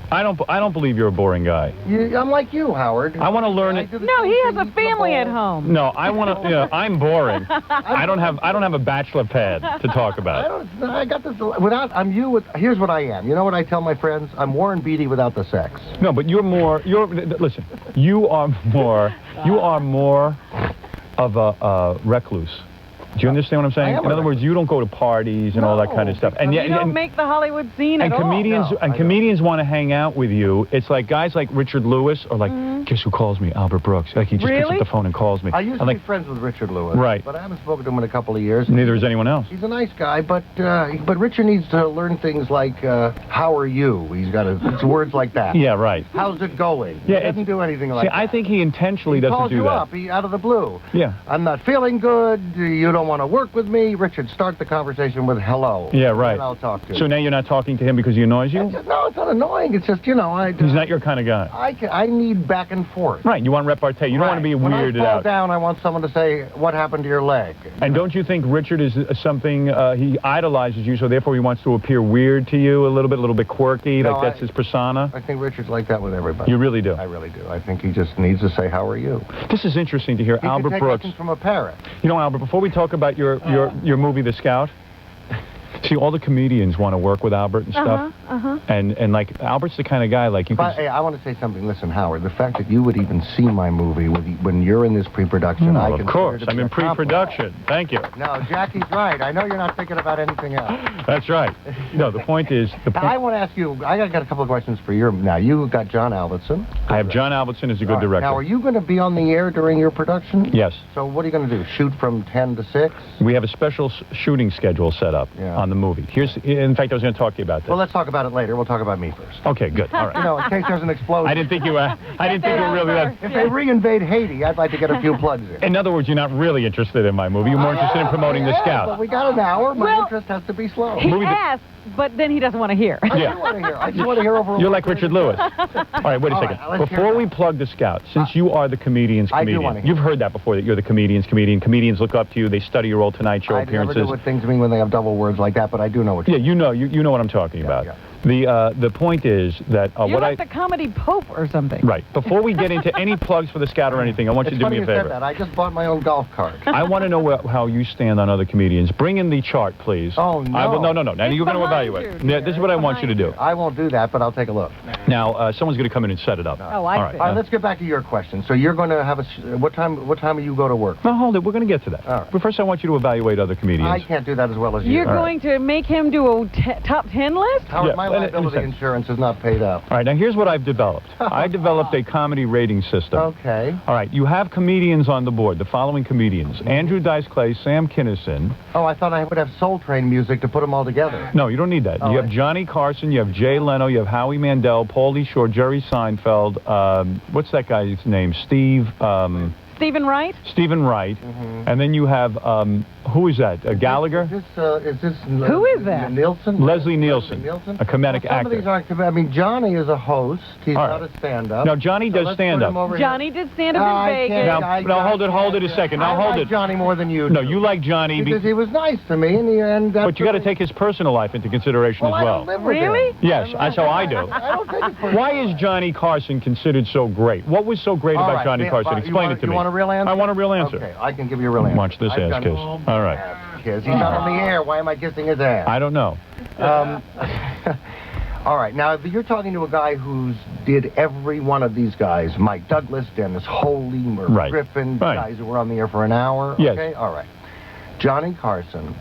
I don't believe you're a boring guy. I'm like you, Howard. I want to learn it. No, he has a family at home. No, I want to. I'm boring. I don't have a bachelor pad to talk about. I got this without. Here's what I am. You know what I tell my friends? I'm Warren Beatty without the sex. No, but listen. You are more of a recluse. Do you understand what I'm saying? In other words, you don't go to parties and all that kind of stuff. And you don't make the Hollywood scene at all. Comedians want to hang out with you. It's like guys like Richard Lewis or like, guess who calls me? Albert Brooks. Like he just picks up the phone and calls me. I used to be friends with Richard Lewis. Right. But I haven't spoken to him in a couple of years. Neither has anyone else. He's a nice guy, but Richard needs to learn things like, how are you? He's got it's words like that. Yeah, right. How's it going? Yeah, he doesn't do anything like that. I think he intentionally doesn't do that. He calls you up out of the blue. Yeah. I'm not feeling good. You don't want to work with me. Richard, start the conversation with hello. Yeah, right. And I'll talk to you. So now you're not talking to him because he annoys you? No, it's not annoying. It's just, he's not your kind of guy. I need back and forth. Right, you want repartee. You don't want to be weirded out. When I fall down, I want someone to say, what happened to your leg? And don't you think Richard is something, he idolizes you, so therefore he wants to appear weird to you a little bit quirky, like that's his persona? I think Richard's like that with everybody. You really do? I really do. I think he just needs to say, how are you? This is interesting to hear. Albert Brooks. Brooks. Lessons from a parrot. You know, Albert, before we talk about your movie, The Scout, see, all the comedians want to work with Albert and stuff. And like, Albert's the kind of guy, like, Hey, I want to say something. Listen, Howard, the fact that you would even see my movie when you're in this pre-production, of course, I'm in pre-production. Thank you. No, Jackie's right. I know you're not thinking about anything else. That's right. No, the point is... I want to ask you, I got a couple of questions for you. Now, you got John Albertson. I have John Albertson as a good director. Now, are you going to be on the air during your production? Yes. So what are you going to do, shoot from 10 to 6? We have a special shooting schedule set up on the movie. In fact, I was going to talk to you about this. Well, let's talk about it later. We'll talk about me first. Okay, good. All right. In case there's an explosion. I didn't think you were really that... If they reinvade Haiti, I'd like to get a few plugs in. In other words, you're not really interested in my movie. You're more interested in promoting The Scout. But we got an hour. My interest has to be slow. He asked, but then he doesn't want to hear. I do want to hear. I just want to hear over. You're like Richard Lewis. All right, wait a second. Before we plug The Scout, since you are the comedian's comedian, you've heard that before, that you're the comedian's comedian. Comedians look up to you. They study your old Tonight Show appearances. I never know what things mean when they have double words like that, but I do know what. Yeah, you know what I'm talking about. Yeah. The point is that you're like the comedy pope or something. Right. Before we get into any plugs for The Scout or anything, I want you to do me a favor. Said that. I just bought my own golf cart. I want to know how you stand on other comedians. Bring in the chart, please. Oh, no. No. Now you're going to evaluate. This is what I want you to do. I won't do that, but I'll take a look. Now, someone's going to come in and set it up. Oh, I see. All right, let's get back to your question. So you're going to have what time do you go to work? No, hold it. We're going to get to that. All right. But first, I want you to evaluate other comedians. I can't do that as well as you. You're going to make him do a top 10 list? Howard, my liability insurance is not paid up. All right, now here's what I've developed. I developed a comedy rating system. Okay. All right, you have comedians on the board, the following comedians. Andrew Dice Clay, Sam Kinison. Oh, I thought I would have Soul Train music to put them all together. No, you don't need that. You have Johnny Carson, you have Jay Leno, you have Howie Mandel, Pauly Shore, Jerry Seinfeld, what's that guy's name? Stephen Wright? Stephen Wright. And then you have, who is that? Gallagher? Is this who is that? Nielsen? Leslie Nielsen, a comedic actor. Some of these aren't, I mean, Johnny is a host. He's not a stand-up. No, Johnny does stand-up. Johnny did stand-up in Vegas. Now, hold it a second. Now, hold it. I like Johnny more than you do. No, you like Johnny because he was nice to me, and but you got to take his personal life into consideration as well. I don't live with really? him. Yes, that's how I do. I don't take it personally. Why is Johnny Carson considered so great? What was so great about Johnny Carson? Explain it to me. You want a real answer? I want a real answer. Okay, I can give you a real answer. Watch this ass kiss. All right. Kiss. He's not on the air. Why am I kissing his ass? I don't know. All right. Now, you're talking to a guy who's did every one of these guys. Mike Douglas, Dennis Holey, Merv Griffin, guys who were on the air for an hour. Yes. Okay? All right. Johnny Carson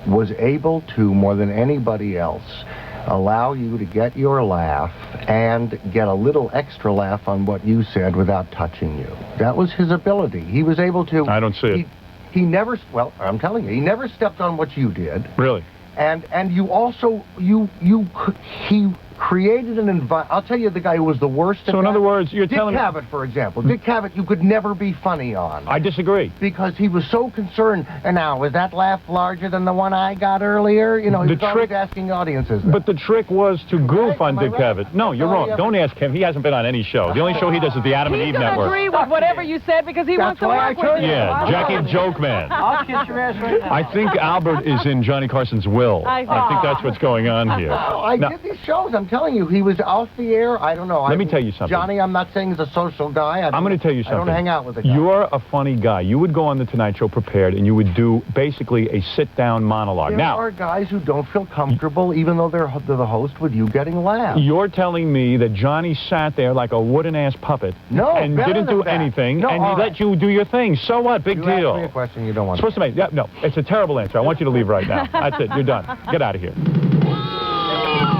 was able to, more than anybody else, allow you to get your laugh and get a little extra laugh on what you said without touching you. That was his ability. He was able to... I don't see it. He never... Well, I'm telling you, he never stepped on what you did. Really? And you also... He created an environment... I'll tell you the guy who was the worst at So in other words, you're telling me... Dick Cavett, for example. Dick Cavett, you could never be funny on. I disagree. Because he was so concerned. And now, was that laugh larger than the one I got earlier? You know, he was always asking audiences. But the trick was to goof on Dick Cavett. No, you're wrong. Don't ask him. He hasn't been on any show. The only show he does is the Adam and Eve Network. He's going to agree with whatever you said because he wants to work with you. Yeah, Jackie Joke Man. I'll kiss your ass right now. I think Albert is in Johnny Carson's will. I think that's what's going on here. I did these shows. I'm telling you, he was off the air. I don't know. Let me tell you something. Johnny, I'm not saying he's a social guy. I'm going to tell you something. I don't hang out with a guy. You're a funny guy. You would go on the Tonight Show prepared, and you would do basically a sit-down monologue. There now, are guys who don't feel comfortable, even though they're the host, with you getting laughs. You're telling me that Johnny sat there like a wooden-ass puppet and didn't do anything, and he let you do your thing. So what? Big deal. You asked me a question you don't want supposed to make. Yeah, no, it's a terrible answer. I want you to leave right now. That's it. You're done. Get out of here.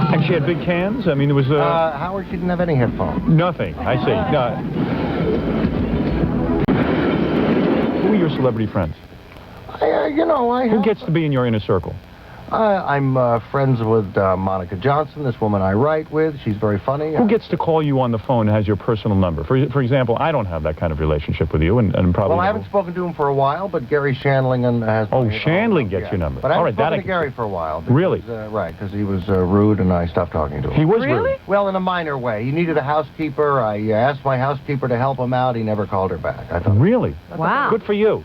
And she had big cans? I mean, it was... Howard, she didn't have any headphones. Nothing. I see. Who are your celebrity friends? Who gets to be in your inner circle? I'm friends with Monica Johnson, this woman I write with. She's very funny. Who gets to call you on the phone and has your personal number? For example, I don't have that kind of relationship with you, and probably... Well, I haven't spoken to him for a while, but Gary Shandling has... Oh, Shandling gets your number. But I haven't spoken spoken to Gary for a while. Because, really? Right, because he was rude, and I stopped talking to him. He was rude? Well, in a minor way. He needed a housekeeper. I asked my housekeeper to help him out. He never called her back. I thought, really? Wow. Good for you.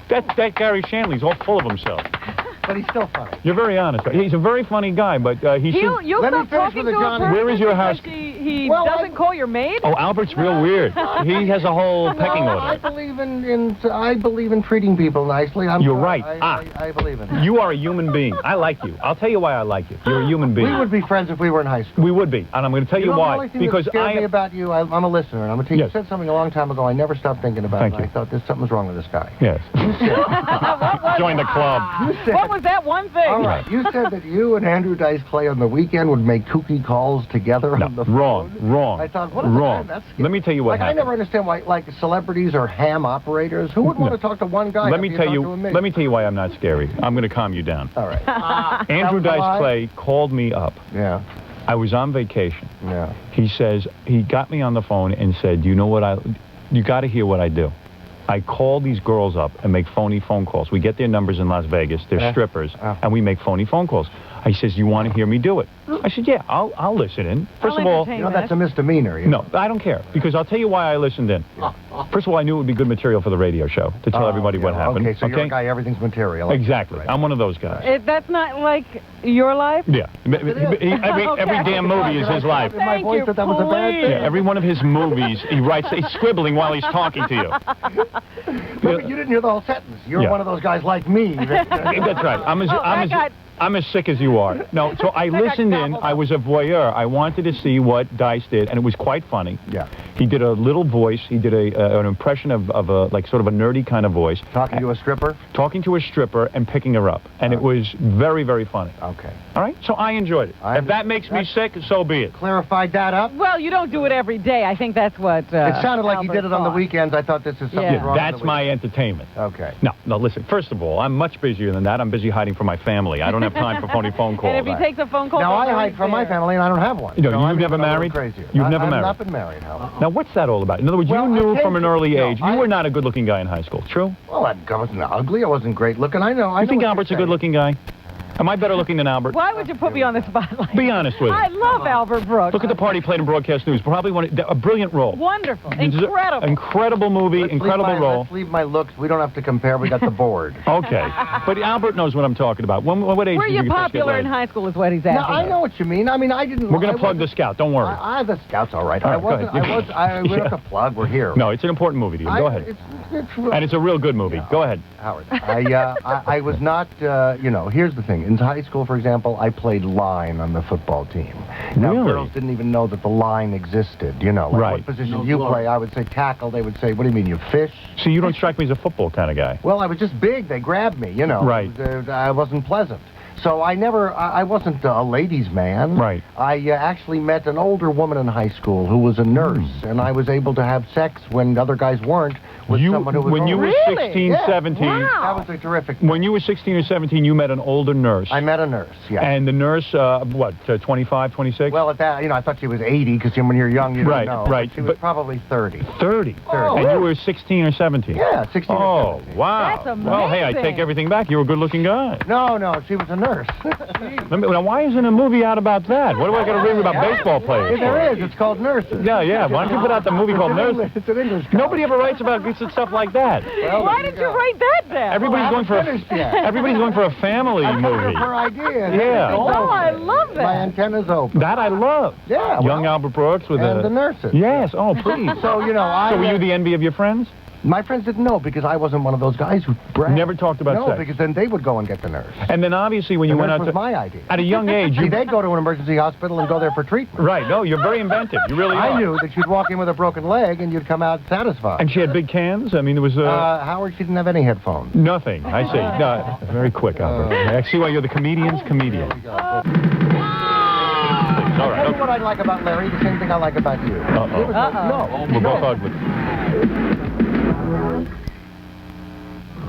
That Gary Shandling's all full of himself. But he's still funny. You're very honest. He's a very funny guy, but he should... You'll stop talking to him. Where is your house? He doesn't call your maid? Oh, Albert's real weird. He has a whole pecking order. I believe in treating people nicely. You're right. I believe in it. You are a human being. I like you. I'll tell you why I like you. You're a human being. We would be friends if we were in high school. We would be, and I'm going to tell you why. The only thing because that scared me about you, I'm a listener, and I'm going to tell you, you said something a long time ago I never stopped thinking about. Thank you. I thought something's wrong with this guy. Yes. Join the club. What was that one thing? All right. You said that you and Andrew Dice Clay on the weekend would make kooky calls together on the phone. Wrong. I thought, what wrong. That's Let me tell you what happened. I never understand why, like, celebrities are ham operators. Who would want to talk to one guy? Let me tell you why I'm not scary. I'm going to calm you down. All right. Andrew Dice Clay called me up. Yeah. I was on vacation. Yeah. He says, he got me on the phone and said, you know what you got to hear what I do. I call these girls up and make phony phone calls. We get their numbers in Las Vegas. They're strippers, and we make phony phone calls. He says, you want to hear me do it? I said, yeah, I'll listen in. First of all, that's a misdemeanor. No, I don't care, because I'll tell you why I listened in. First of all, I knew it would be good material for the radio show to tell everybody what happened. Okay, so you're a guy, everything's material. Exactly. Right. I'm one of those guys. That's not like your life? Yeah. Every damn movie is his life. My voice that was a bad thing. Yeah, every one of his movies, he's scribbling while he's talking to you. But you didn't hear the whole sentence. You're one of those guys like me. That's right. I'm as sick as you are. No, so I listened in. I was a voyeur. I wanted to see what Dice did, and it was quite funny. Yeah. He did a little voice. He did an impression of a, like, sort of a nerdy kind of voice. Talking to a stripper? Talking to a stripper and picking her up. And it was very, very funny. Okay. All right? So I enjoyed it. If that makes me sick, so be it. Clarified that up? Well, you don't do it every day. I think that's what it sounded like you did it on the weekends. I thought this is something wrong. That's my entertainment. Okay. No, listen. First of all, I'm much busier than that. I'm busy hiding from my family. I don't have time for phony phone calls. And if he takes a phone call... Now, I hide from my family, and I don't have one. You've never married? You've never married? I've not been married, Howard. Now, what's that all about? In other words, you knew from an early age. You were not a good-looking guy in high school. True? Well, I wasn't ugly. I wasn't great-looking. I know. You think Albert's a good-looking guy? Am I better looking than Albert? Why would you put me on the spotlight? Be honest with me. I love Albert Brooks. Look at the part he played in Broadcast News. Probably a brilliant role. Wonderful. Incredible. Incredible movie, incredible role. Let's leave my looks. We don't have to compare. We got the board. Okay. But Albert knows what I'm talking about. What age were you popular in high school is what he's asking. No, I know what you mean. I mean, I didn't... We're going to plug the Scout. Don't worry. The Scout's all right. We don't have to plug. We're here. No, it's an important movie to you. Go ahead. And it's a real good movie. Go ahead. Howard, I was not, here's the thing. In high school, for example, I played line on the football team. Now, girls didn't even know that the line existed, what position you play. I would say tackle. They would say, what do you mean, you fish? See, you don't strike me as a football kind of guy. Well, I was just big. They grabbed me, Right. I wasn't pleasant. So I wasn't a ladies' man. Right. I actually met an older woman in high school who was a nurse, and I was able to have sex when other guys weren't with someone who was When you were 16, 17... Wow. That was a terrific... When you were 16 or 17, you met an older nurse. I met a nurse, yeah. And the nurse, 25, 26? Well, at that, I thought she was 80, because when you're young, you don't know. Right, She was probably 30. 30? Oh, and you were 16 or 17? Yeah, 16 or 17. Oh, wow. That's amazing. Well, hey, I take everything back. You were a good-looking guy. No, she was a nurse. nurse. Now, why isn't a movie out about that? What do I got to read about baseball players? There is. It's called Nurses. Yeah. Why don't you put out the movie called Nurses? It's an English. Nobody ever writes about stuff like that. Well, Why did you write that down? Everybody's going for a family movie. Her idea. Yeah. Oh, I love that. My antenna's open. That I love. Yeah. Young Albert Brooks with and the nurses. Yes. Oh, please. So, you know, So were you the envy of your friends? My friends didn't know because I wasn't one of those guys who bragged. Never talked about No, sex. because then they would go and get the nurse. And then obviously when The you went nurse out was to... my idea. At a young age, See, you... they'd go to an emergency hospital and go there for treatment. Right. No, you're very inventive. You really are. I knew that you'd walk in with a broken leg and you'd come out satisfied. And she had big cans? I mean, there was... Howard, she didn't have any headphones. Nothing. I see. No, very quick, Albert. I see why you're the comedian's comedian. All All right. Tell you what I like about Larry, the same thing I like about you. Uh-oh. No. We're both ugly.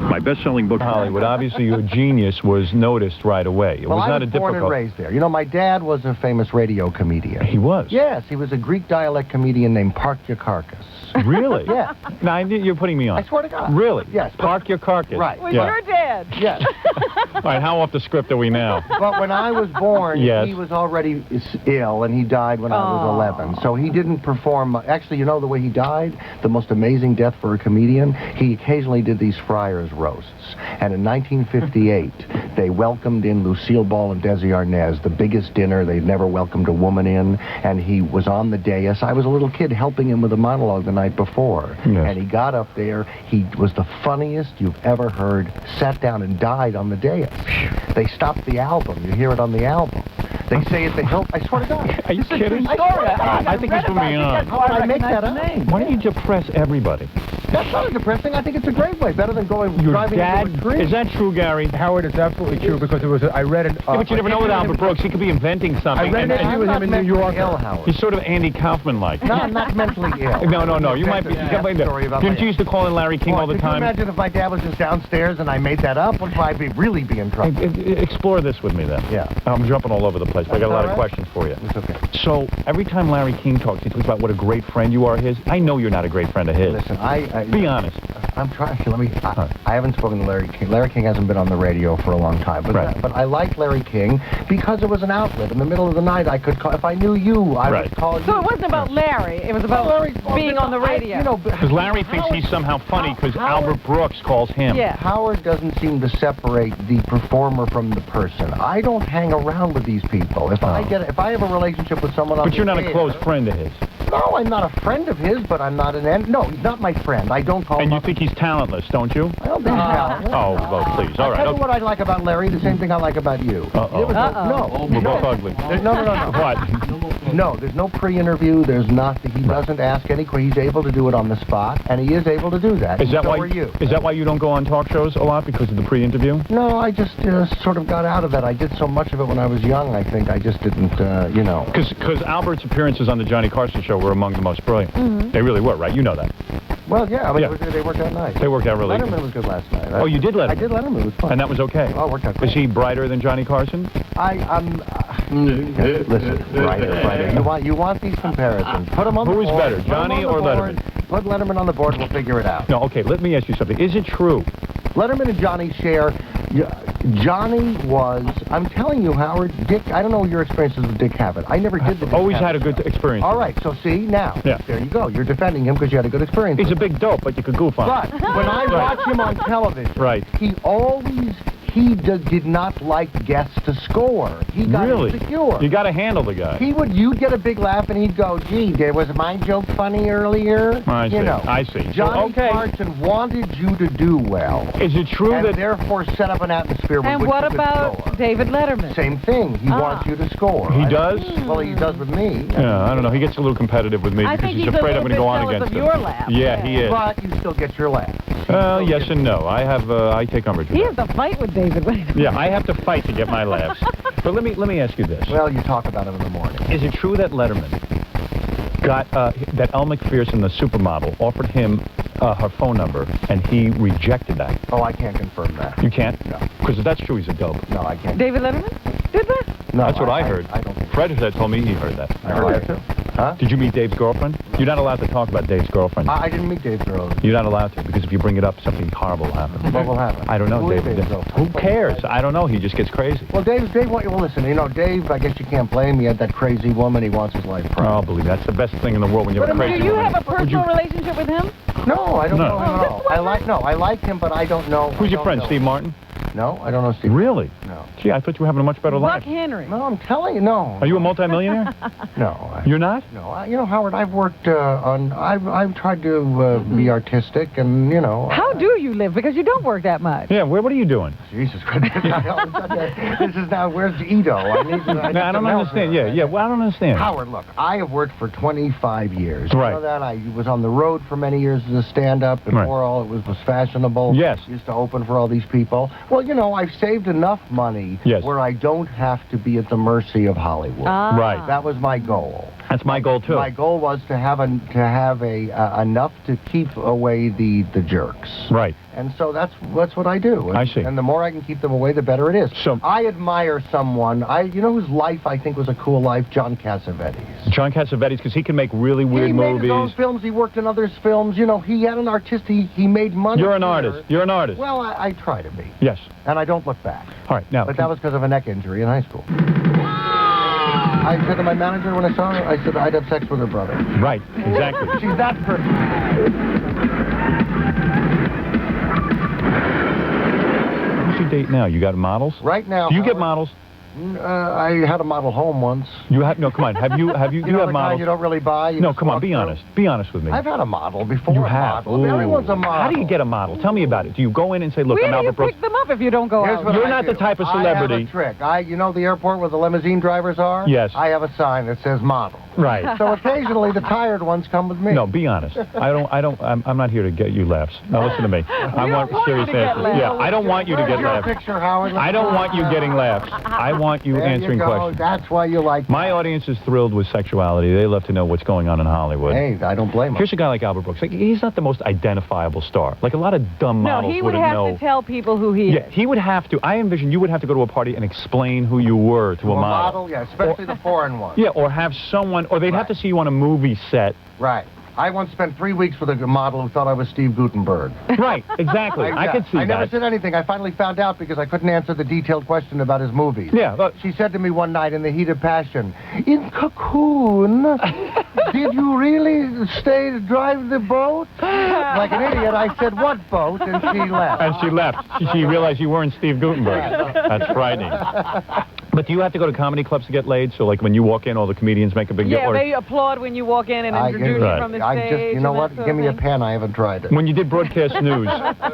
My best-selling book, Hollywood, obviously your genius was noticed right away. It Well, was I not was a born difficult... and raised there. You know, my dad was a famous radio comedian. He was? Yes, he was a Greek dialect comedian named Park Yakarkas. Really? Yeah. No, you're putting me on. I swear to God. Really? Yes. Park your carcass. Right. Was Yeah. your dad? Yes. All right, how off the script are we now? But when I was born, Yes. he was already ill, and he died when I was 11. So he didn't perform. Actually, you know the way he died? The most amazing death for a comedian? He occasionally did these friars roasts. And in 1958, they welcomed in Lucille Ball and Desi Arnaz, the biggest dinner they'd never welcomed a woman in. And he was on the dais. I was a little kid helping him with a monologue the night before. Yes. And he got up there. He was the funniest you've ever heard. Sat down and died on the dais. They stopped the album. You hear it on the album. They say at the Hilton. I swear to God. Are you kidding? I think he's putting me on. I make that up. Why don't you depress everybody? That's not depressing. I think it's a great way. Better than going Your driving dad... into a tree. Is that true, Gary? Howard, it's absolutely true because it was. I read it. Yeah, but you never know with Albert Brooks. He could be inventing something. I read an and- interview with him in New York. Ill, Howard. He's sort of Andy Kaufman-like. No, I'm not mentally ill. No. You might be... Didn't you used to call in Larry King all the Could you time? imagine if my dad was just downstairs and I made that up? Would I really be in trouble? Explore this with me, then. Yeah. I'm jumping all over the place, but I got a lot of That's all right. questions for you. It's okay. So, every time Larry King talks, he talks about what a great friend you are of his. I know you're not a great friend of his. Listen, Be honest. I'm trying. I haven't spoken to Larry King. Larry King hasn't been on the radio for a long time. But, Right. but I like Larry King because it was an outlet. In the middle of the night, I could call. If I knew you, I Right. would call you. So it wasn't about Larry. It was about being on the radio. Because Larry thinks he's somehow funny because Albert Brooks calls him. Yeah. Howard doesn't seem to separate the performer from the person. I don't hang around with these people. If I have a relationship with someone on But you're the not a air- close friend of his. No, I'm not a friend of his, but I'm not an end. No, he's not my friend. I don't call And him you up. think he's talentless, don't you? I don't think he's talented. Oh, well, please. All I'll right. tell you Okay. what I like about Larry, the same thing I like about you. Uh-oh. No. We're both ugly. No. What? No, there's no pre-interview. There's nothing. He doesn't ask any questions. He's able to do it on the spot, and he is able to do that. Is that so why? are you? Is that why you don't go on talk shows a lot because of the pre-interview? No, I just sort of got out of that. I did so much of it when I was young, I think. I just didn't, Because Albert's appearances on the Johnny Carson show were among the most brilliant. They really were, right? You know that. Well, yeah, I mean, Yeah. they worked out nice. They worked out really Letterman good. was good last night. Oh, you did Letterman? I did Letterman. It was fun. And that was okay. Oh, it worked out Is great. he brighter than Johnny Carson? Listen, brighter. You want these comparisons. Put them on the Who is board. better, Put 'em Johnny on the or board. Letterman? Put Letterman on the board and we'll figure it out. No, okay, let me ask you something. Is it true? Letterman and Johnny share. Johnny was, I'm telling you, Howard, Dick, I don't know your experiences with Dick Cavett. I never did the Dick Always Cavett had a good stuff. experience. All right, so see, now, Yeah. there you go. You're defending him because you had a good experience. He's a big dope, but you could goof on him. But when I watch him on television, Right. he did not like guests to score. He got Really? insecure. You got to handle the guy. You'd get a big laugh, and he'd go, "Gee, was my joke funny earlier?" I see. You know, I see. So, Johnny okay. Carson wanted you to do well, Is it true and that... therefore set up an atmosphere with And which what you could about score. David Letterman? Same thing. He wants you to score. He I- does? Well, he does with me. Yeah, I don't know. He gets a little competitive with me I because think he's he's a afraid I'm little going to go bit on jealous against of him. your laugh. Yeah, he is. But you still get your laugh. Well, yes and no. I take umbrage with He that. has to fight with David Letterman. Yeah, I have to fight to get my laughs. But let me ask you this. Well, you talk about it in the morning. Is it true that Letterman got that Elle McPherson, the supermodel, offered him her phone number, and he rejected that? Oh, I can't confirm that. You can't? No. Because if that's true, he's a dope. No, I can't. David Letterman did that? No, That's what I heard. I don't think. Fred had told me he heard that. I heard that too. Huh? Did you meet Dave's girlfriend? You're not allowed to talk about Dave's girlfriend. I didn't meet Dave's girlfriend. You're not allowed to, because if you bring it up, something horrible will happen. What will happen? I don't know, Who is Dave. Dave's girlfriend? Who cares? I don't know. He just gets crazy. Well, Dave, well, listen, you know, Dave, I guess you can't blame him. He had that crazy woman. He wants his life private. Oh, believe me, that's the best thing in the world when you have a Do crazy you woman. have a personal relationship with him? No, I don't No. know him at all. I like him, but I don't know. Who's your friend, know. Steve Martin? No, I don't know Steve. Really? No. Gee, I thought you were having a much better Buck life. Henry. No, I'm telling you, no. Are you a multimillionaire? No. You're not? No, you know, Howard, I've worked I've tried to be artistic and, you know. How do you live? Because you don't work that much. Yeah, what are you doing? Jesus Christ. This is now, where's Edo? I need No, I don't understand. Yeah, well, I don't understand. Howard, look, I have worked for 25 years. Right. You know that? I was on the road for many years as a stand-up. Before all it was fashionable. Yes. Used to open for all these people. Well, you know, I've saved enough money where I don't have to be at the mercy of Hollywood. Right. That was my goal. That's my goal, too. My goal was to have enough to keep away the jerks. Right. And so that's what I do. And, I see. And the more I can keep them away, the better it is. So I admire someone. You know whose life I think was a cool life? John Cassavetes. John Cassavetes, because he can make really weird he movies. He made his own films. He worked in others' films. You know, he had an artist. He made money. You're an artist. You're an artist. Well, I try to be. Yes. And I don't look back. All right, now. But that was because of a neck injury in high school. I said to my manager when I saw her, I said I'd have sex with her brother. Right, exactly. She's that pretty. Who's your date now? You got models? Right now. Do you get models? I had a model home once. You have no. Come on. Have you? You know have the models? kind you don't really buy. No, come on. Be honest. Be honest with me. I've had a model before. You have. Model. Everyone's a model. How do you get a model? Tell me about it. Do you go in and say, "Look, Where I'm do you Albert Brooks"? pick them up if you don't go Here's out? what You're I not the do. type of celebrity. I have a trick. You know the airport where the limousine drivers are? Yes. I have a sign that says model. Right. So occasionally the tired ones come with me. No, be honest. I'm not here to get you laughs. Now listen to me. I want want serious you to get answers. laughs. Yeah, I don't want you to Where's get your laughs. picture, Howard? I don't want you getting laughs. I want you There answering you go. questions. That's why you like My that. audience is thrilled with sexuality. They love to know what's going on in Hollywood. Hey, I don't blame him. Here's a guy like Albert Brooks. Like, he's not the most identifiable star. Like a lot of dumb No, models he would wouldn't have know. to tell people who he Yeah, is. he would have to. I envision you would have to go to a party and explain who you were to a model. Yeah, especially the foreign ones. Yeah, or have someone, or they'd have to see you on a movie set. Right. I once spent 3 weeks with a model who thought I was Steve Gutenberg. Right, exactly. I could see I never that. said anything. I finally found out because I couldn't answer the detailed question about his movies. Yeah, look. She said to me one night in the heat of passion, "In Cocoon, did you really stay to drive the boat?" Like an idiot, I said, "What boat?" And she left. And she left. She realized you weren't Steve Gutenberg. That's frightening. But do you have to go to comedy clubs to get laid? So, like, when you walk in, all the comedians make a big deal? Yeah, Or they applaud when you walk in and introduce you from the stage. You know and what? that sort Give of me a thing. pen. I haven't tried it. when you did broadcast news,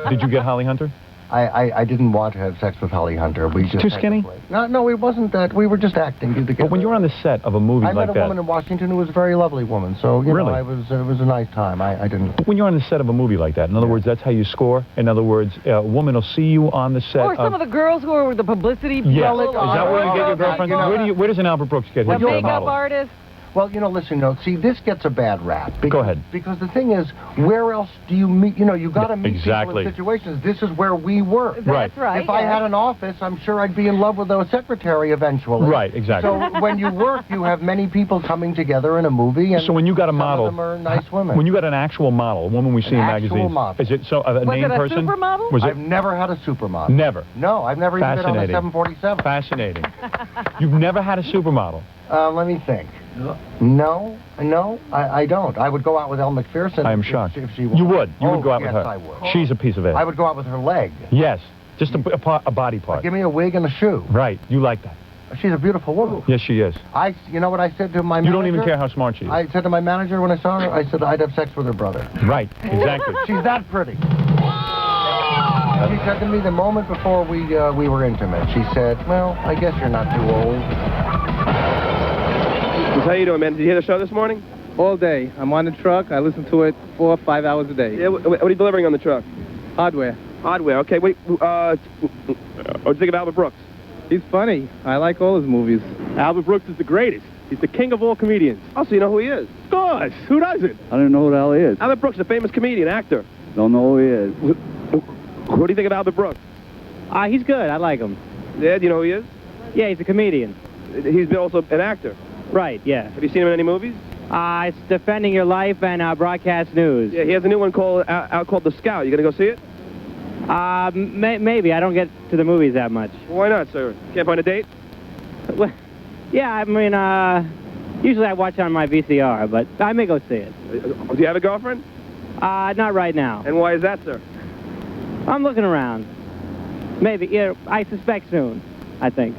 did you get Holly Hunter? I didn't want to have sex with Holly Hunter. We just Too skinny? No, it wasn't that. We were just acting together. But when you were on the set of a movie I like met a woman that, in Washington who was a very lovely woman. So you Really? know, it was a nice time. I didn't. when you're on the set of a movie like that, in other words, that's how you score. In other words, a woman will see you on the set. Or some of the girls who are with the publicity Yes. people. Is that where you get your girlfriend? You know- Where does an Albert Brooks get The his makeup model? artist. Well, you know, listen, see, this gets a bad rap. Because, Go ahead. Because the thing is, where else do you meet? You know, you got to meet Exactly. people in situations. This is where we work. That's right. If I yes. had an office, I'm sure I'd be in love with a secretary eventually. Right, exactly. So when you work, you have many people coming together in a movie. And So when you got a some model, of them are nice women. when you got an actual model, a woman we see in actual magazines, model. is it so a Was named it a person? supermodel? Was it I've never had a supermodel. never? No, I've never even been on a Fascinating. 747. Fascinating. You've never had a supermodel. Let me think. No, I don't. I would go out with Elle McPherson. I am if- shocked. If she You wanted. would. You would go out yes, with her. I would. She's a piece of it. I would go out with her leg. Yes. Just a body part. Give me a wig and a shoe. Right. You like that. She's a beautiful woman. Yes, she is. You know what I said to my You manager? don't even care how smart she is. I said to my manager when I saw her, I said I'd have sex with her brother. Right. Exactly. She's that pretty. She said to me the moment before we were intimate, she said, "Well, I guess you're not too old." How you doing, man? Did you hear the show this morning? All day. I'm on the truck. I listen to it 4 or 5 hours a day. Yeah, what are you delivering on the truck? Hardware. Hardware. Okay, wait. What do you think of Albert Brooks? He's funny. I like all his movies. Albert Brooks is the greatest. He's the king of all comedians. Oh, so you know who he is? Of course. Who doesn't? I don't know who the hell he is. Albert Brooks, a famous comedian, actor. Don't know who he is. What do you think of Albert Brooks? He's good. I like him. Yeah, do you know who he is? Yeah, he's a comedian. He's been also an actor. Right, yeah. Have you seen him in any movies? It's Defending Your Life and Broadcast News. Yeah, he has a new one called out called The Scout. You gonna go see it? Maybe. I don't get to the movies that much. Why not, sir? Can't find a date? Well, yeah, I mean, usually I watch on my VCR, but I may go see it. Do you have a girlfriend? Not right now. And why is that, sir? I'm looking around. Maybe. Yeah, I suspect soon, I think.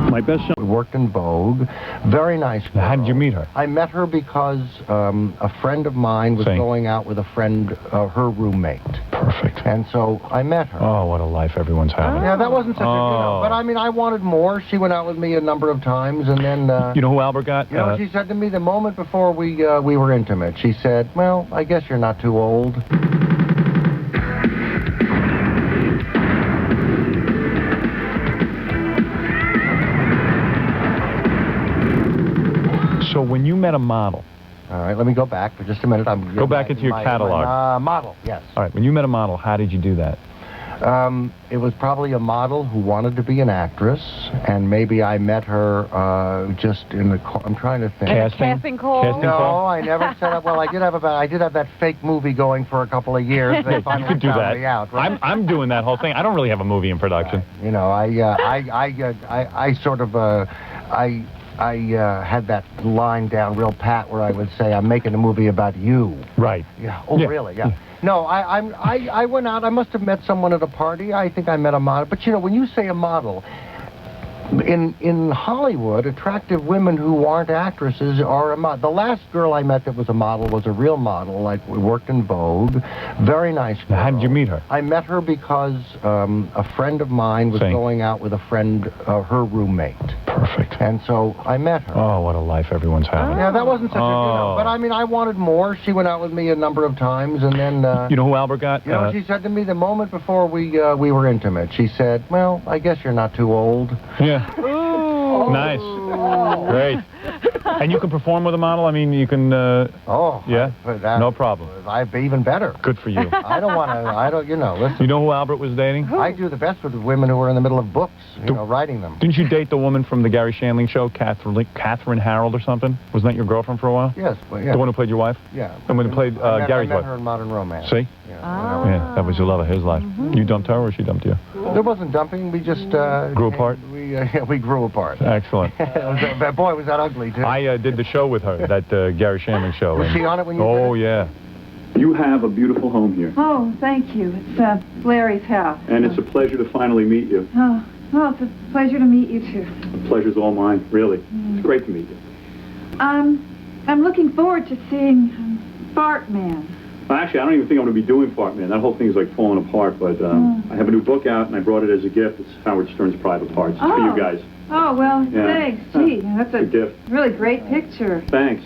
My best show. We worked in Vogue. Very nice girl. How did you meet her? I met her because a friend of mine was Same. going out with a friend, her roommate. Perfect. And so I met her. Oh, what a life everyone's having. Yeah, that wasn't such a, Oh. but I mean, I wanted more. She went out with me a number of times, and then, You know who Albert got? you know what she said to me the moment before we were intimate? She said, well, I guess you're not too old. So when you met a model, All right, let me go back for just a minute. Go back into your catalog. Model, yes. all right, when you met a model, how did you do that? It was probably a model who wanted to be an actress, and maybe I met her just in the. I'm trying to think. Casting call? Casting No, call? I never set up. Well, I did have that fake movie going for a couple of years. They You finally could do found that. me out, right? I'm doing that whole thing. I don't really have a movie in production. You know, I sort of I had that line down real pat where I would say, I'm making a movie about you. Right. Yeah. Oh, Yeah. really? Yeah. No, I went out. I must have met someone at a party. I think I met a model. But, you know, when you say a model, in Hollywood, attractive women who aren't actresses are a model. The last girl I met that was a model was a real model. Like, we worked in Vogue. Very nice girl. Now, how did you meet her? I met her because a friend of mine was Same. going out with a friend, her roommate. Perfect. And so I met her. Oh, what a life everyone's having. Yeah, that wasn't such a, Oh. but I mean, I wanted more. She went out with me a number of times, and then, You know who Albert got? you know what she said to me the moment before we were intimate? She said, well, I guess you're not too old. Yeah. Ooh. Nice. Great. And you can perform with a model? I mean, you can, Oh. yeah? No problem. I'd be even better. Good for you. I don't want to, you know, listen. You know who Albert was dating? I do the best with women who are in the middle of books, you know, writing them. Didn't you date the woman from the Gary Shandling show, Catherine Harold or something? Wasn't that your girlfriend for a while? Yes, well, yeah. The one who played your wife? Yeah. The one who played Gary's I met wife? her in Modern Romance. See? Yeah, Ah. Yeah, that was the love of his life. You dumped her or she dumped you? There wasn't dumping. We just Grew apart? We grew apart. Excellent. Boy, was that ugly too. I did the show with her, that Gary Shandling show. Was and- she on it when you Oh, did it? yeah. You have a beautiful home here, Oh, thank you. It's Larry's house. and it's a pleasure to finally meet you. Oh, well, it's a pleasure to meet you too. The pleasure's all mine, really. It's great to meet you. I'm looking forward to seeing Fart Man. Actually, I don't even think I'm going to be doing Fart Man. That whole thing is like falling apart, but I have a new book out, and I brought it as a gift. It's Howard Stern's Private Parts. It's for you guys. Oh, well, Yeah. thanks. Gee, that's It's a a gift. really great picture. Thanks.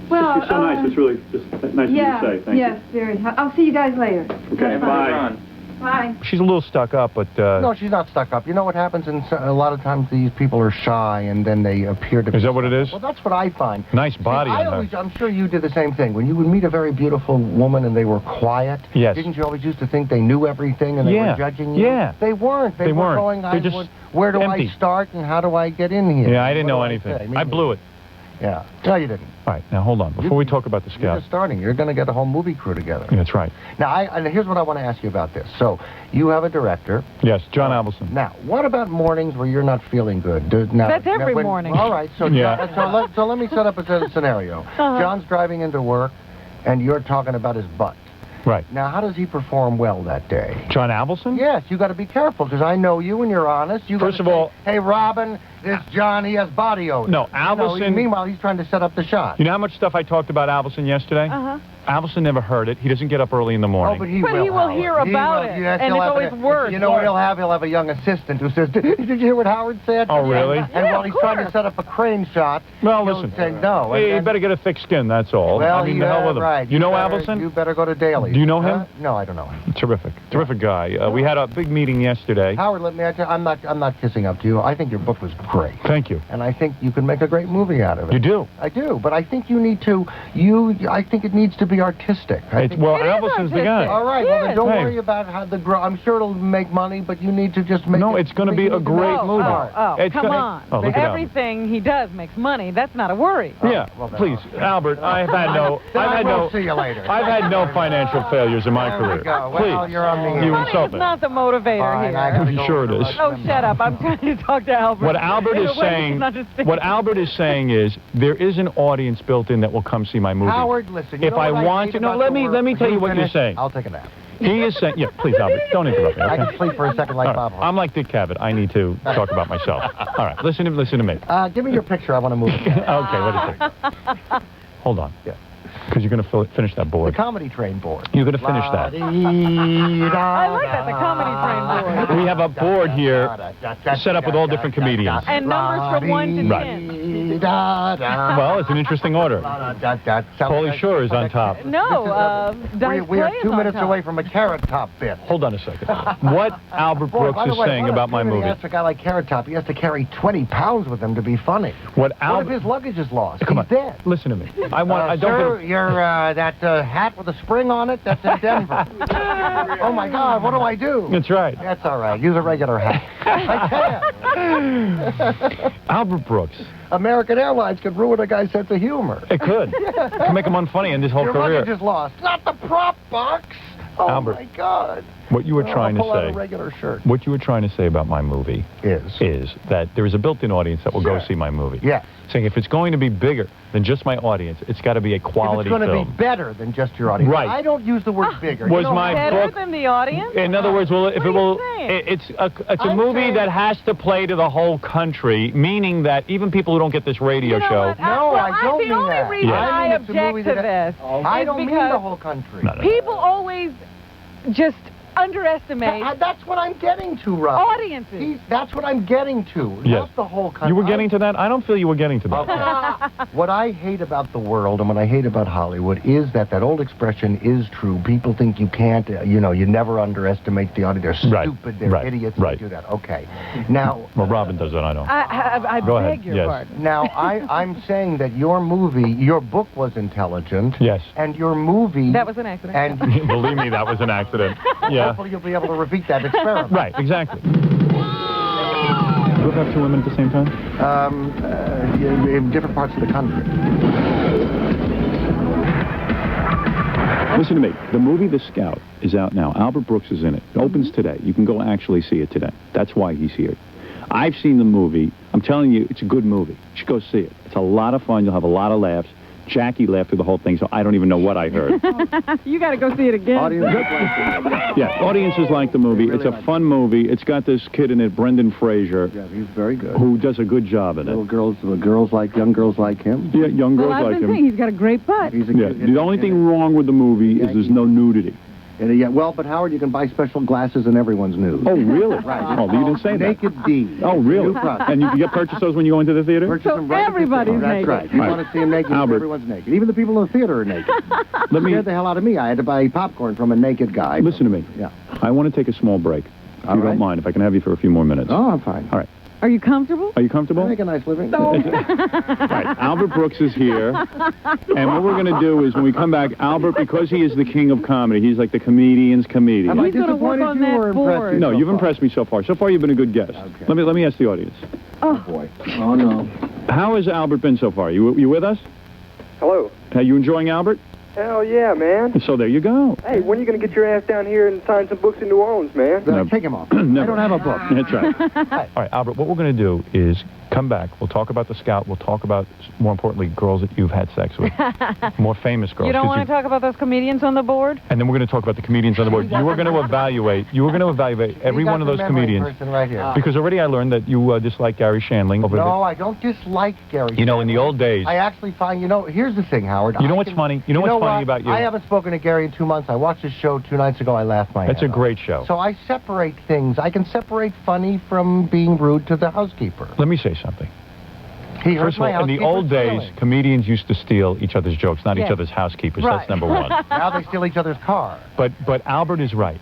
Well, You're so nice. It's really just nice yeah, of you to say. Thank yes, very. I'll see you guys later. you. Okay, bye. Bye. She's a little stuck up, but... No, she's not stuck up. You know what happens? A lot of times these people are shy, and then they appear to be... Is that what it is? Well, that's what I find. Nice body See, on her. I'm sure you did the same thing. When you would meet a very beautiful woman and they were quiet, Yes. didn't you always used to think they knew everything and they Yeah. were judging you? Yeah. They weren't. They were weren't. going, They're just where do empty. I start and how do I get in here? Yeah, I didn't What know do anything. say? I blew it. Yeah. No, you didn't. All right, now hold on. Before we talk about the You're Scout... just starting. You're going to get a whole movie crew together. Yeah, that's right. Now, and here's what I want to ask you about this. So, you have a director. Yes, John Avildsen. Now, what about mornings where you're not feeling good? That's every morning. All right, so Yeah. so let me set up a scenario. John's driving into work, and you're talking about his butt. Right. Now, how does he perform well that day? John Avildsen? Yes, you got to be careful because I know you and you're honest. You First gotta of all- say, hey, Robin, this John, he has body odor. No, You know, Avildsen- meanwhile, he's trying to set up the shot. You know how much stuff I talked about Avildsen yesterday? Uh-huh. Avildsen never heard it. He doesn't get up early in the morning. Oh, but he But will, he will Howard. hear He about will. it, Yes, and he'll it's have always worse. You know what he'll have? He'll have a young assistant who says, did you hear what Howard said? Oh, really? And Yeah, while of he's trying to course. set up a crane shot, Well, he'll listen. say no. Hey, and you then- better get a thick skin, that's all. Well, I mean, the hell with him. right. You know better, Avildsen? You better go to Daly. Do you know him? No, I don't know him. Terrific. Terrific guy. We had a big meeting yesterday. Howard, let me. I'm not kissing up to you. I think your book was great. Thank you. And I think you can make a great movie out of it. You do? I do, but I think you need to, I think it needs to be artistic. Well, Elvis is the guy. All right, well, then don't Hey. worry about how I'm sure it'll make money, but you need to just make No, it's going to be a great movie. It's Come gonna- on. Oh, look at Albert. Everything he does makes money. That's not a worry. Yeah, please, Albert. I've had no. See you later. I've had no financial failures in my There we career. go. Please, Well, you're on the you Money insult is me. not the motivator Fine, I gotta here. go Sure it over is. to Oh, shut up. I'm trying to talk to Albert. What Albert In is a way he saying, can understand. what Albert is saying is, there is an audience built in that will come see my movie. Howard, listen. You If know I what want hate to, no, about let the me world? tell you what you're finish? saying. I'll take a nap. He is saying, yeah, please, Albert, don't interrupt me. I Okay? can sleep for a second like All Bob right. Hope. I'm like Dick Cavett. I need to talk about myself. All right, listen to me. Give me your picture. I want to move it. Okay, what is it? Hold on. Yeah. Because you're going to finish that The board. comedy train board. You're going to finish that. I like that, the comedy train board. We have a board here set up with all different comedians. And numbers from 1 to 10. Well, it's an interesting order. Pauly Shore is on top. No, Dice We are Clay is 2 on minutes top. away from a Carrot Top bit. Hold on a second. What Albert Boy, Brooks by the is way, saying what about my opportunity movie. Ask a guy like Carrot Top, he has to carry 20 pounds with him to be funny. What What if Albert... his luggage is lost? Come He's on. dead. Listen to me. I don't Sir, get... your that hat with a spring on it, that's in Denver. Oh, my God, what do I do? That's right. That's all right. Use a regular hat. I can't. Albert Brooks. American Airlines could ruin a guy's sense of humor. It could. Can make him unfunny in his whole Your career. luggage is lost. Not the prop box. Oh, Albert, my God. What you were trying I'll pull out to a say... regular shirt. What you were trying to say about my movie is that there is a built-in audience that will go see my movie. Yes. Saying if it's going to be bigger than just my audience, it's got to be a quality If it's going film. to be better than just your audience. Right. I don't use the word bigger. Was You know, my Better book... than the audience? In other words, well, if What it are will, you saying? it's a I'm movie saying- that has to play to the whole country, meaning that even people who don't get this radio You know show. what? No, well, I don't the mean only that. reason Yeah. I I mean it's a object movie to that- this I is don't mean because the whole country. No, no. people always just underestimate That's what I'm getting to, Rob. audiences. That's what I'm getting to. Yes. Not the whole country. You were getting to that? I don't feel you were getting to that. Okay. What I hate about the world and what I hate about Hollywood is that old expression is true. People think you can't, you never underestimate the audience. They're Right. stupid, they're Right. idiots, Right. they do that. Okay. Now, Well, Robin does that, I know. I Go beg ahead. your Yes. pardon. now I'm saying that your book was intelligent. Yes. And your movie... That was an accident. And Believe me, that was an accident. Yeah. hopefully you'll be able to repeat that experiment. Right, exactly. Do you ever have two women at the same time? In different parts of the country. Listen to me. The movie The Scout is out now. Albert Brooks is in it. It opens today. You can go actually see it today. That's why he's here. I've seen the movie. I'm telling you, it's a good movie. You should go see it. It's a lot of fun. You'll have a lot of laughs. Jackie laughed through the whole thing, so I don't even know what I heard. You got to go see it again. Yeah, audiences like the movie. It's a fun movie. It's got this kid in it, Brendan Fraser, Yeah, he's very good. who does a good job in it. Young girls like him. Yeah, young girls Well, I've like been him. saying he's got a great butt. He's a Yeah, good, the only thing wrong with the movie is there's no nudity. Yeah, well, but Howard, you can buy special glasses and everyone's nude. Oh, really? Right. Oh, you didn't say that. Naked D. Oh, really? New product. And you can get purchase those when you go into the theater? Purchase So them right at the everybody's theater. naked. That's right. You Right. want to see them naked, Albert. everyone's naked. Even the people in the theater are naked. Let me Scared the hell out of me. I had to buy popcorn from a naked guy. listen to me. Yeah. I want to take a small break. If All you right. don't mind, if I can have you for a few more minutes. Oh, I'm fine. All right. Are you comfortable? Are you I comfortable? make a nice living. Right. Albert Brooks is here. And what we're going to do is when we come back, Albert, because he is the king of comedy, he's like the comedian's comedian. Have I He's gonna work disappointed on you that or impressed board. you? No, so you've far? impressed me so far. So far, you've been a good guest. Okay. Let me ask the audience. Oh, boy. Oh, no. How has Albert been so far? You with us? Hello. Are you enjoying Albert? Hell yeah, man. So there you go. Hey, when are you going to get your ass down here and sign some books in New Orleans, man? No. Take him off. Never. I don't have a book. That's right. All right, Albert, what we're going to do is come back. We'll talk about the Scout. We'll talk about, more importantly, girls that you've had sex with. More famous girls. You don't 'cause want to talk about those comedians on the board? And then we're going to talk about the comedians on the board. You were going to evaluate every one of those comedians. Person right here. Because already I learned that you dislike Gary Shandling. Over No, I don't dislike Gary. You know, in the old days. I actually find, here's the thing, Howard. You know I what's can- funny? You know what's funny what? about you? I haven't spoken to Gary in 2 months. I watched his show 2 nights ago. I laughed my That's head a off. great show. So I separate things. I can separate funny from being rude to the housekeeper. Let me say something. He hurt First of my all, in the housekeeper's old days, feelings. comedians used to steal each other's jokes, not each Yes. other's housekeepers. Right. That's number one. Now they steal each other's car. But Albert is right.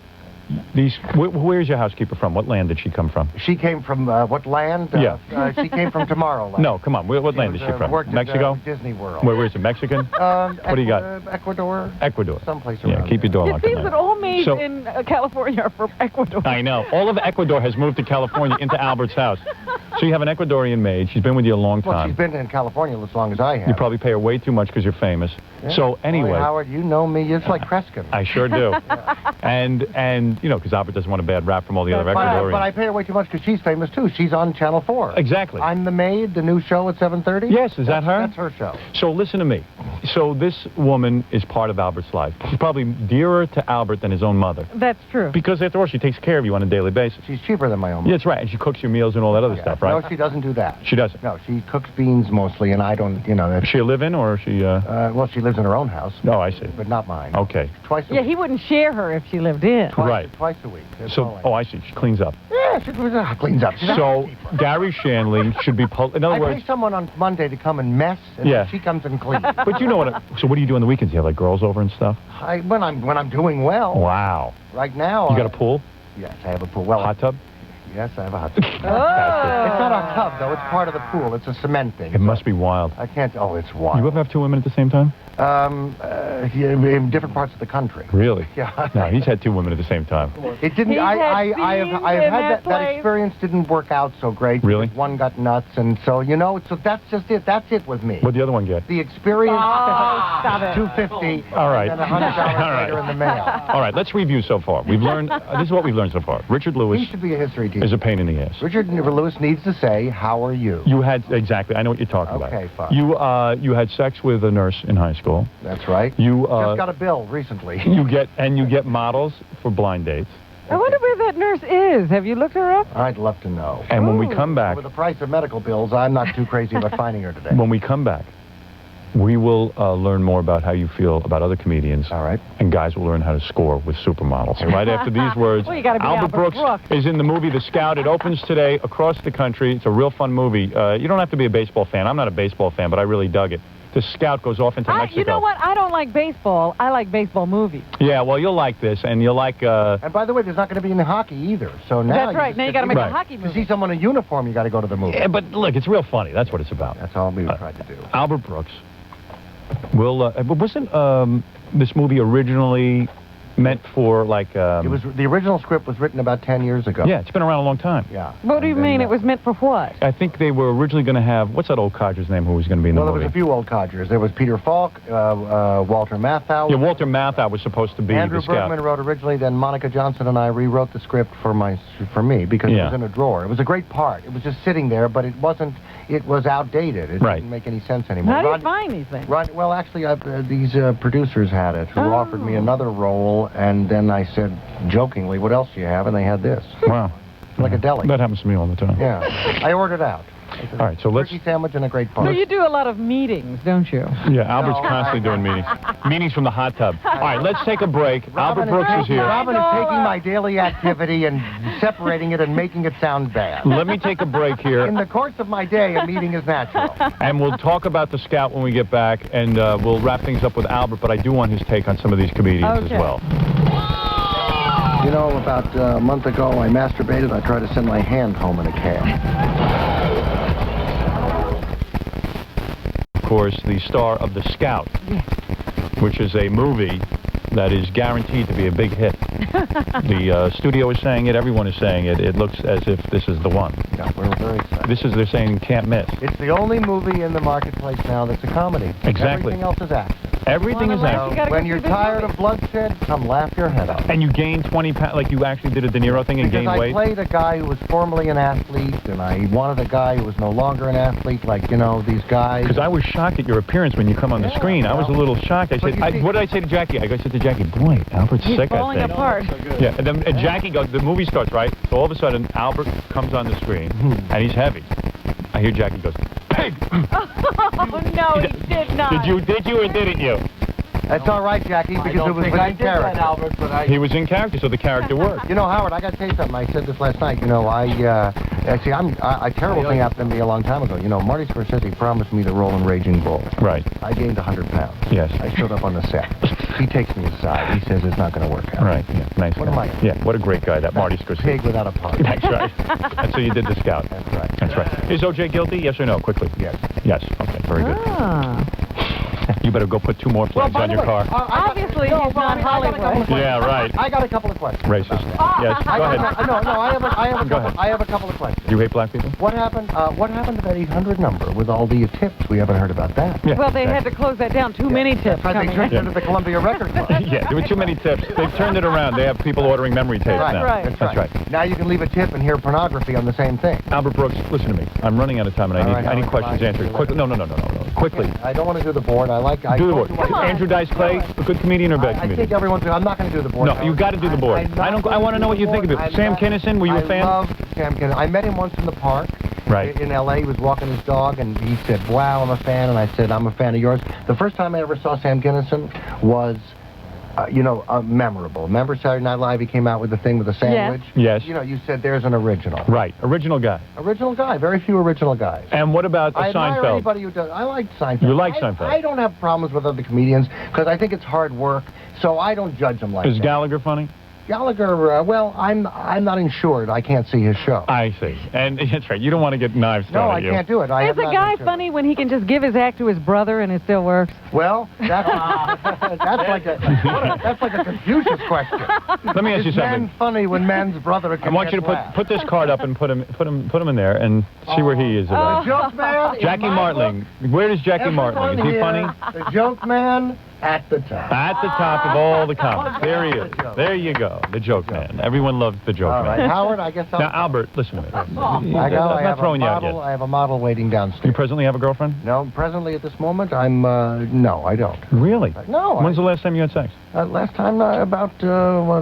Where's your housekeeper from? What land did she come from? She came from what land? She came from Tomorrowland. No, come on. What land is she from? Worked Mexico? At, Disney World. Where is it? Mexican? What do you got? Ecuador. Ecuador. Someplace around. Yeah, keep your door It locked. seems that all maids in California are from Ecuador. I know. All of Ecuador has moved to California into Albert's house. So you have an Ecuadorian maid. She's been with you a long time. Well, she's been in California as long as I have. You probably pay her way too much because you're famous. Yeah. So anyway. Boy, Howard, you know me. It's like Kreskin. I sure do. And you know, because Albert doesn't want a bad rap from all the other Ecuadorians. But I pay her way too much because she's famous too. She's on Channel 4. Exactly. I'm the Maid, the new show at 7:30. Yes, is that her? That's her show. So listen to me. So this woman is part of Albert's life. She's probably dearer to Albert than his own mother. That's true. Because after all, she takes care of you on a daily basis. She's cheaper than my own mother. Yeah, that's right. And she cooks your meals and all that other stuff, right? No, she doesn't do that. She doesn't? No, she cooks beans mostly, and I don't, you know. Is she a live-in or is she... well, she lives in her own house. No, I see. But not mine. Okay. Twice a Yeah, week. he wouldn't share her if she lived in. Right. Twice a week. That's So, all oh, I see. She cleans up. Yeah, she cleans up. She's So, Gary Shanley should be... In other I words... pay someone on Monday to come and mess, and Yeah. then she comes and cleans. But you know what... So what do you do on the weekends? You have, like, girls over and stuff? When I'm doing well. Wow. Right now. You got a pool? Yes, I have a pool. Well, Hot tub? Yes, I have a hot tub. Oh. It's not a tub, though. It's part of the pool. It's a cement thing. It must be wild. I can't... Oh, it's wild. You ever have two women at the same time? Yeah, in different parts of the country. Really? Yeah. No, he's had two women at the same time. It didn't. He's I had have scenes in had that place. experience didn't work out so great. Really? One got nuts, and so you know. So that's just it. That's it with me. What'd the other one get? The experience. Oh, stop it. $250. All right. And then $100 All right. later in the mail. All right, let's review so far. We've learned... this is what we've learned so far. Richard Lewis He should be a history teacher. is a pain in the ass. Richard Lewis needs to say, "How are you?" You had... Exactly. I know what you're talking about. Okay, fine. You had sex with a nurse in high school. That's right. You Just got a bill recently. you get models for blind dates. I wonder where that nurse is. Have you looked her up? I'd love to know. And when we come back, With the price of medical bills, I'm not too crazy about finding her today. when we come back, we will learn more about how you feel about other comedians. All right. And guys will learn how to score with supermodels. Right after these words, Well, you gotta be Albert Brooks is in the movie The Scout. It opens today across the country. It's a real fun movie. You don't have to be a baseball fan. I'm not a baseball fan, but I really dug it. The Scout goes off into Mexico. You know what? I don't like baseball. I like baseball movies. Yeah, well, you'll like this, and you'll like... And by the way, there's not going to be any hockey either. So now That's right. Now you got to make a hockey To movie. see someone in uniform, you got to go to the movie. Yeah, but look, it's real funny. That's what it's about. That's all we tried to do. Albert Brooks will... wasn't this movie originally meant for, like... It was the original script was written about 10 years ago. Yeah, it's been around a long time. Yeah. What do you mean? It was meant for what? I think they were originally going to have... What's that old codger's name who was going to be in the Well, there movie? was a few old codgers. There was Peter Falk, Walter Matthau. Yeah, Walter Matthau was supposed to be Andrew the Scout. Bergman wrote originally, then Monica Johnson and I rewrote the script for me because it was in a drawer. It was a great part. It was just sitting there, but it wasn't... It was outdated. It didn't make any sense anymore. How do you find these things? Well, actually, these producers had it, who offered me another role, and then I said, jokingly, what else do you have? And they had this. Wow. Like a deli. That happens to me all the time. Yeah. I ordered out. All right, so let's... Turkey sandwich and a great part. So you do a lot of meetings, don't you? Yeah, Albert's constantly doing meetings. Meetings from the hot tub. All right, let's take a break. Albert Brooks is here. Robin is taking my daily activity and separating it and making it sound bad. Let me take a break here. In the course of my day, a meeting is natural. And we'll talk about the Scout when we get back, and we'll wrap things up with Albert, but I do want his take on some of these comedians as well. You know, about a month ago, I masturbated. I tried to send my hand home in a cab. Of course, the star of The Scout, which is a movie that is guaranteed to be a big hit. The studio is saying it. Everyone is saying it. It looks as if this is the one. Yeah, we're very excited. They're saying can't miss. It's the only movie in the marketplace now that's a comedy. Exactly. Everything else is action. Everything is action. When you're tired of bloodshed, come laugh your head off. And you gain 20 pounds, like you actually did a De Niro thing and gained weight? Because I played a guy who was formerly an athlete, and I wanted a guy who was no longer an athlete, like, you know, these guys. Because I was shocked at your appearance when you come on the screen. I was a little shocked. I said, what did I say to Jackie? I said to Jackie, boy, Albert's sick, I think. Apart. Yeah, and then Jackie goes, the movie starts, right? So all of a sudden, Albert comes on the screen, and he's heavy. I hear Jackie goes, pig! Oh, no, he did not. Did you or didn't you? That's all right, Jackie, because it was within character. Albert, but He was in character, so the character worked. You know, Howard, I got to tell you something. I said this last night. You know, actually, a terrible thing happened to me a long time ago. You know, Marty Scorsese promised me the role in Raging Bull. Right. I gained 100 pounds. Yes. I showed up on the set. He takes me aside. He says it's not going to work out. Right. Yeah. Nice What guy. am I? Yeah. What a great guy, that Marty Scorsese. Pig without a pun. That's right. And so you did the Scout. That's right. That's right. Is O.J. guilty? Yes or no? Quickly. Yes. Yes. Okay. Very good. You better go put 2 more flags on your car. Obviously, he's not Hollywood. Yeah, right. I got a couple of questions. Racist. Yes. Go ahead. I have a couple of questions. You hate black people? What happened to that 800 number with all the tips? We haven't heard about that. Yeah. Well, they had to close that down. Too many tips They coming turned in. into the Columbia Record Club. Yeah, there were too many tips. They've turned it around. They have people ordering memory tapes Right, now. right. That's right. Now you can leave a tip and hear pornography on the same thing. Albert Brooks, listen to me. I'm running out of time, and All right, I need Howard, questions goodbye. answered. Quickly. No. Quickly. I don't want to do the board. I Do the board. Andrew Dice Clay, a good comedian or bad I comedian? think everyone's. I'm not going to do the board. No, you got to do the board. I want to know what you think of it. Sam Kinison, were you a fan? I love Sam Kinison. I met him once in the park. Right. In L.A., he was walking his dog, and he said, "Wow, I'm a fan." And I said, "I'm a fan of yours." The first time I ever saw Sam Kinison was, memorable. Remember Saturday Night Live? He came out with the thing with the sandwich. Yes. You know, you said there's an original. Right. Original guy. Original guy. Very few original guys. And what about I admire Seinfeld? anybody who does. I like Seinfeld. You like Seinfeld? I don't have problems with other comedians because I think it's hard work, so I don't judge them like Is that. Gallagher funny? Gallagher, well, I'm not insured. I can't see his show. I see. And that's right. You don't want to get knives thrown No, at I you. can't do it. Is a guy funny when he can just give his act to his brother and it still works? Well, that's like a Confucius question. Let me ask you Is something. man funny when man's brother can I want you to put this card up and put him in there and see where he is. The joke man. Jackie Martling. Where is Jackie Martling? Is he funny? The joke man at the top. At the top of all the comics. There he is. There you go. The joke man. Everyone loves the joke All right, man. Howard, I guess I'll... Now, Albert, listen to me. I I'm not have throwing you out model, yet. I have a model waiting You downstairs. presently have a girlfriend? No, presently at this moment, I'm, no, I don't. Really? No. When's the last time you had sex? Last time, about,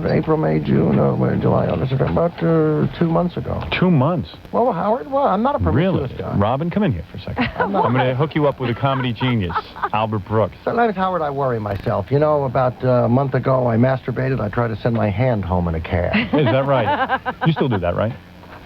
April, May, June, July, August, about 2 months ago. 2 months. Well, Howard, well, I'm not a promiscuous Really? guy. Robin, come in here for a second. I'm going to hook you up with a comedy genius, Albert Brooks. Sometimes, Howard, I worry myself. You know, about a month ago, I masturbated. I tried to send my hand home in a cab. Is that right? You still do that, right?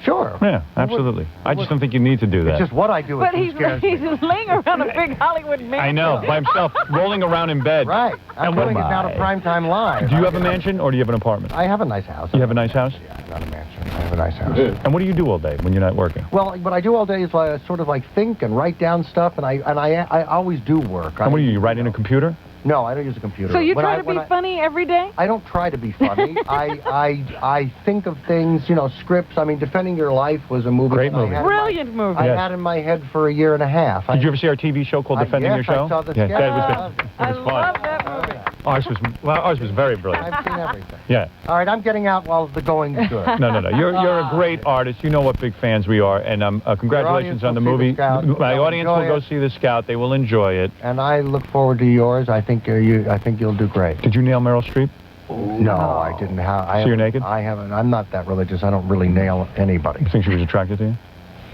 Sure. Yeah, absolutely. I just don't think you need to do that. It's just what I do But that he's scares me. laying around a big Hollywood mansion. I know, by himself, rolling around in bed. Right. I'm And doing it now to primetime live. Do you have a mansion or do you have an apartment? I have a nice house. You have a nice house? Yeah, not a mansion. I have a nice house. And what do you do all day when you're not working? Well, what I do all day is sort of like think and write down stuff, and I always do work. And what do you write in a computer? No, I don't use a computer. So you try to be funny every day? I don't try to be funny. I think of things, scripts. I mean, Defending Your Life was a movie. Great movie. Brilliant movie. I had in my head for a year and a half. Did you ever see our TV show called Defending Your Show? I saw the Yes, that was sketch. good. It was fun. love that movie. Ours was very brilliant. I've seen everything. Yeah. All right, I'm getting out while the going's good. No. You're a great artist. You know what big fans we are. And congratulations on the will see movie. The Scout. My They'll audience will enjoy go it. see The Scout. They will enjoy it. And I look forward to yours. I think you'll do great. Did you nail Meryl Streep? No, I didn't. So you're naked? I haven't. I'm not that religious. I don't really nail anybody. You think she was attracted to you?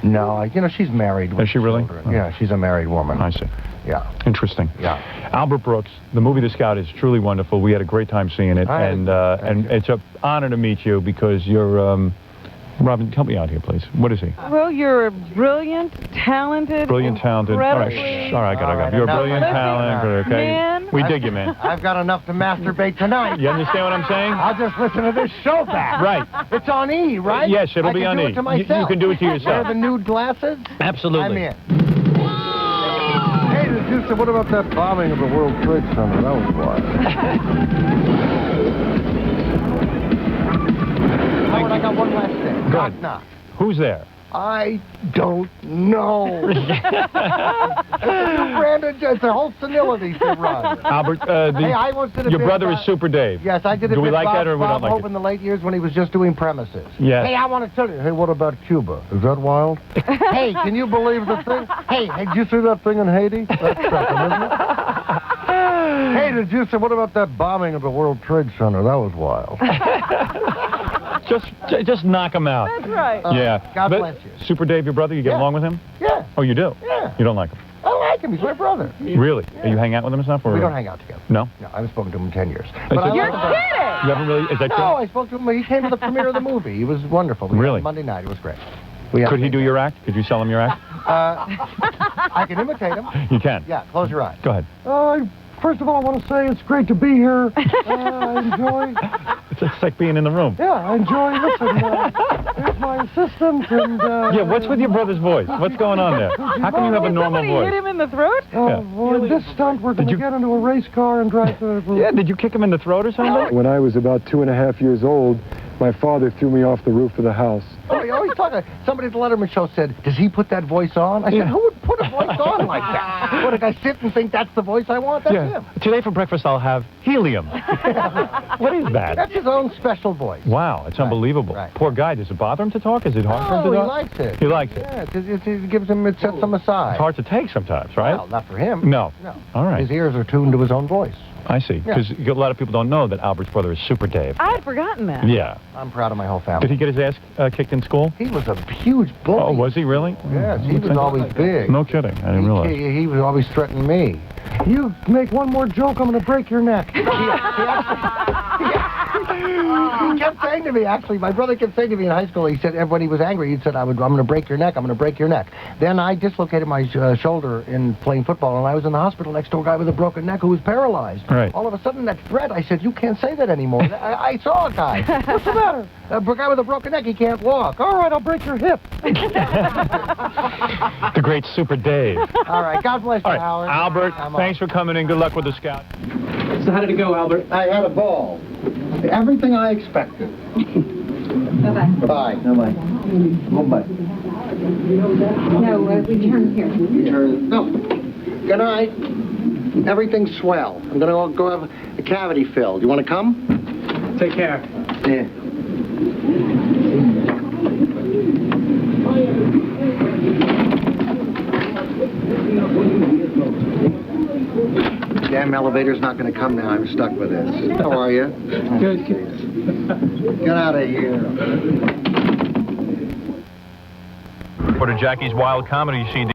No, she's married. Is she really? Children. Yeah, she's a married woman. I see. Yeah. Interesting. Yeah. Albert Brooks, the movie The Scout is truly wonderful. We had a great time seeing it, and it's an honor to meet you because you're. Robin, help me out here, please. What is he? Well, you're a brilliant, talented, All right, All right, I got it. You're a brilliant, talented, okay? Man. We dig you, man. I've got enough to masturbate tonight. You understand what I'm saying? I'll just listen to this show back. Right. It's on E, right? Yes, it'll be on E. I can do it to myself. You can do it to yourself. Wear the nude glasses? Absolutely. I'm in. Hey, the juicer, what about that bombing of the World Trade Center? That was wild. Howard, I got one last thing. Go ahead. Knock. Who's there? I don't know. It's a whole senility to run. Albert, Hey, I once did a your bit brother about- is Super Dave. Yes, I did a Do we bit like Bob, that or we Bob don't like Hope it? in the late years when he was just doing premises. Yes. Hey, I want to tell you. Hey, what about Cuba? Is that wild? Hey, can you believe the thing? Hey, did you see that thing in Haiti? That's second, isn't it? Hey, did you see, what about that bombing of the World Trade Center? That was wild. Just knock him out. That's right. Yeah. God But bless you. Super Dave, your brother, you get Yeah. along with him? Yeah. Oh, you do? Yeah. You don't like him? I like him. He's my brother. Really? Are you hanging out with him and stuff? Or? We don't hang out together. No? No, I haven't spoken to him in 10 years. You're I like You're him. kidding! You haven't really? Is that true? No, I spoke to him. He came to the premiere of the movie. He was wonderful. We Really? had Monday night. It was great. Could he do your act? Could you sell him your act? I can imitate him. You can? Yeah, close your eyes. Go ahead. First of all, I want to say it's great to be here. I enjoy. It's like being in the room. Yeah, I enjoy. Listen, here's my assistant, and. Yeah, what's with your brother's voice? What's going on there? How come you have a normal Somebody voice? hit him in the throat? Oh, well, in this stunt, we're going to get into a race car and drive to. Yeah, did you kick him in the throat or something? When I was about 2.5 years old, my father threw me off the roof of the house. Oh, he always talking. Somebody at the Letterman show said, "Does he put that voice on?" I said, "Who would put a voice on like that? What, I sit and think that's the voice I want? That's him. Today for breakfast I'll have helium. What is that? That's his own special voice. Wow, it's unbelievable. Right. Poor guy. Does it bother him to talk? Is it hard for him to he talk? likes it. He likes it. Yeah, it gives him, it sets him aside. It's hard to take sometimes, right? Well, not for him. No. No. All right. His ears are tuned to his own voice. I see. Because a lot of people don't know that Albert's brother is Super Dave. I had forgotten that. Yeah. I'm proud of my whole family. Did he get his ass kicked in school? He was a huge bully. Oh, was he really? Yes, he was always big. No kidding. I didn't realize. He was always threatening me. You make one more joke, I'm going to break your neck. He kept saying to me, actually, my brother kept saying to me in high school, he said, when he was angry, he said, I'm going to break your neck, I'm going to break your neck. Then I dislocated my shoulder in playing football, and I was in the hospital next to a guy with a broken neck who was paralyzed. Right. All of a sudden, that threat, I said, you can't say that anymore. I saw a guy. What's the matter? A guy with a broken neck, he can't walk. All right, I'll break your hip. The great Super Dave. All right, God bless you, All right, Howard. Albert, thanks for coming in. Good luck with the scout. So how did it go, Albert? I had a ball. Everything I expected. Bye-bye. Bye. Bye-bye. Bye-bye. No, we turn here. You turn. No. Good night. Everything's swell. I'm going to go have a cavity filled. You want to come? Take care. Yeah. Damn elevator's not going to come now. I'm stuck with this. How are you? Good. Get out of here. For the Jackie's Wild Comedy CD.